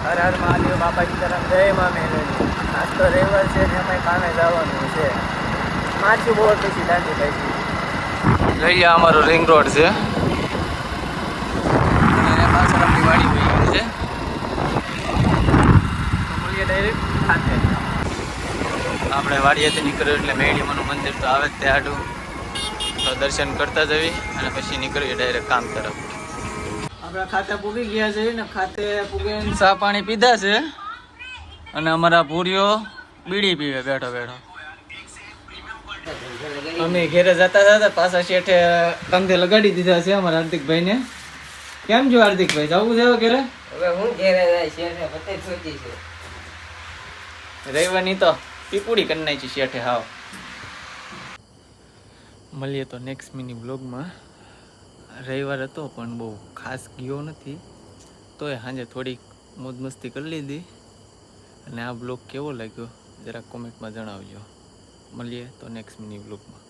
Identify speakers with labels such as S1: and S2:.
S1: હર હર મહાદેવ, બાપા સીતારામ, જય મા મેલડી. આજ તો રવિવાર છે ને એમાંય કામે જવાનું છે. માછી બોર પછી દાંડી ભાઈ
S2: ગઈ અમારો રિંગ રોડ છે અને પાછળ આપણી વાડી વહી ગઈ છે.
S1: મળીએ ડાયરેક્ટ ખાતે.
S2: આપણે વાડીએથી નીકળ્યું એટલે મેળીમાનું મંદિર તો આવે જ તે આડું, તો દર્શન કરતા જવી અને પછી નીકળીએ ડાયરેક્ટ કામ તરફ. આપણા ખાતે પૂગી ગયા છે ને ખાતે પૂગીને ચા પાણી પીધા છે અને અમારા પૂરીઓ બીડી પીવે બેઠો બેઠો. અમે ઘેરે જતા હતા પાછા શેઠે કંધે લગાડી દીધા છે અમારા હાર્દિકભાઈને. કેમ છો હાર્દિકભાઈ, જવું છે ઘેરે?
S1: હવે હું ઘેરે જાય છે ને પતે છોટી છે.
S2: રવિવારની તો પીપુડી કરી નાખી શેઠે હાવ. મળીએ તો નેક્સ્ટ મિની બ્લોગમાં. રવિવાર હતો પણ બહુ ખાસ ગયો નથી, તોય સાંજે થોડીક મોજ મસ્તી કરી લીધી. અને આ બ્લોગ કેવો લાગ્યો જરા કોમેન્ટમાં જણાવજો. મળીએ તો નેક્સ્ટ મિની બ્લોગમાં.